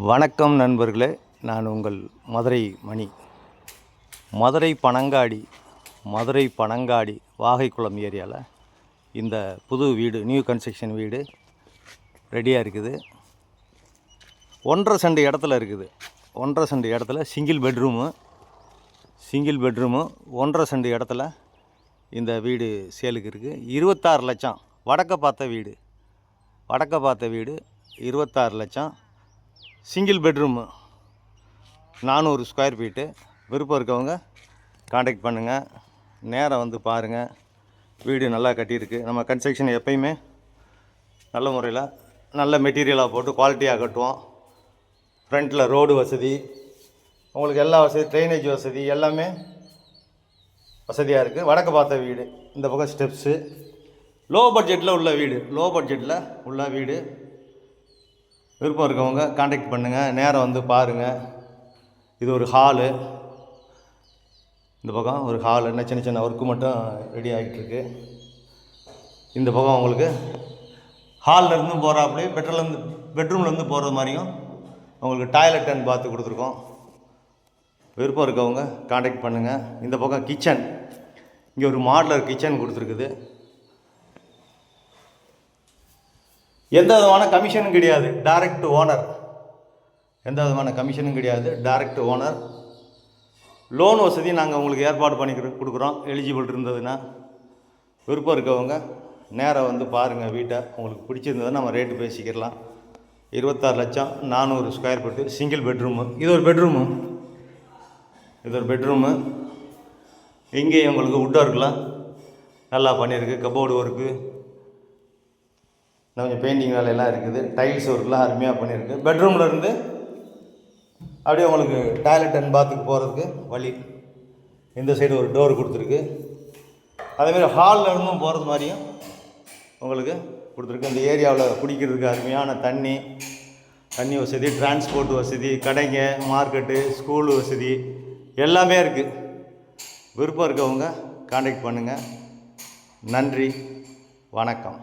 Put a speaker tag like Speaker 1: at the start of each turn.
Speaker 1: வணக்கம் நண்பர்களே, நான் உங்கள் மதுரை மணி. மதுரை பனங்காடி வாகைக்குளம் ஏரியாவில் இந்த புது வீடு, நியூ கன்ஸ்ட்ரக்ஷன் வீடு ரெடியாக இருக்குது. 1.5 சென்ட் இடத்துல இருக்குது. 1.5 சென்ட் இடத்துல சிங்கிள் பெட்ரூமு 1.5 சென்ட் இடத்துல இந்த வீடு சேலுக்கு இருக்குது. 26 லட்சம். வடக்க பார்த்த வீடு 26 லட்சம். Single bedroom 400 square feet. விருப்பம் இருக்கவங்க காண்டாக்ட் பண்ணுங்கள், நேரம் வந்து பாருங்கள். வீடு நல்லா கட்டியிருக்கு. நம்ம கன்ஸ்ட்ரக்ஷன் எப்பயுமே நல்ல முறையில் நல்ல மெட்டீரியலாக போட்டு குவாலிட்டியாக கட்டுவோம். ஃப்ரண்ட்டில் ரோடு வசதி, உங்களுக்கு எல்லா வசதி, ட்ரைனேஜ் வசதி எல்லாமே வசதியாக இருக்குது. வடக்கு பார்த்த வீடு, இந்த பக்கம் ஸ்டெப்ஸு. லோ பட்ஜெட்டில் உள்ள வீடு. விருப்பம் இருக்கவங்க காண்டாக்ட் பண்ணுங்கள், நேரம் வந்து பாருங்கள். இது ஒரு ஹாலு, இந்த பக்கம் ஒரு ஹாலு, என்ன சின்ன ஒர்க்கு மட்டும் ரெடி ஆகிட்டுருக்கு. இந்த பக்கம் உங்களுக்கு ஹால்லேருந்து போகிறாப்புலேயே பெட்ரூம்லேருந்து போகிறது மாதிரியும் உங்களுக்கு டாய்லெட் அண்ட் பாத்து கொடுத்துருக்கோம். விருப்பம் இருக்கவங்க காண்டாக்ட் பண்ணுங்கள். இந்த பக்கம் கிச்சன், இங்கே ஒரு மாடலர் கிச்சன் கொடுத்துருக்குது. எந்த விதமான கமிஷனும் கிடையாது, டைரக்ட் ஓனர். லோன் வசதி நாங்கள் உங்களுக்கு ஏற்பாடு பண்ணி கொடுக்குறோம், எலிஜிபிள் இருந்ததுன்னா. விருப்பம் இருக்கவங்க நேரம் வந்து பாருங்கள் வீட்டை. உங்களுக்கு பிடிச்சிருந்ததுன்னா நம்ம ரேட்டு பேசிக்கிடலாம். 26 லட்சம், 400 ஸ்கொயர் ஃபீட்டு, சிங்கிள் பெட்ரூமு. இது ஒரு பெட்ரூமு. இங்கேயும் உங்களுக்கு வுட் ஒர்க்லாம் நல்லா பண்ணியிருக்கு. கபோர்டு ஒர்க்கு, கொஞ்சம் பெயிண்டிங் வேலையெல்லாம் இருக்குது. டைல்ஸ் ஒர்க்லாம் அருமையாக பண்ணியிருக்கு. பெட்ரூமில் இருந்து அப்படியே உங்களுக்கு டாய்லெட் அண்ட் பாத்துக்கு போகிறதுக்கு வழி. இந்த சைடு ஒரு டோர் கொடுத்துருக்கு. அதேமாதிரி ஹாலில் இருந்தும் போகிறது மாதிரியும் உங்களுக்கு கொடுத்துருக்கு. இந்த ஏரியாவில் குடிக்கிறதுக்கு அருமையான தண்ணி வசதி, டிரான்ஸ்போர்ட் வசதி, கடைங்க, மார்க்கெட்டு, ஸ்கூல் வசதி எல்லாமே இருக்குது. விருப்பம் இருக்கவங்க காண்டாக்ட் பண்ணுங்கள். நன்றி, வணக்கம்.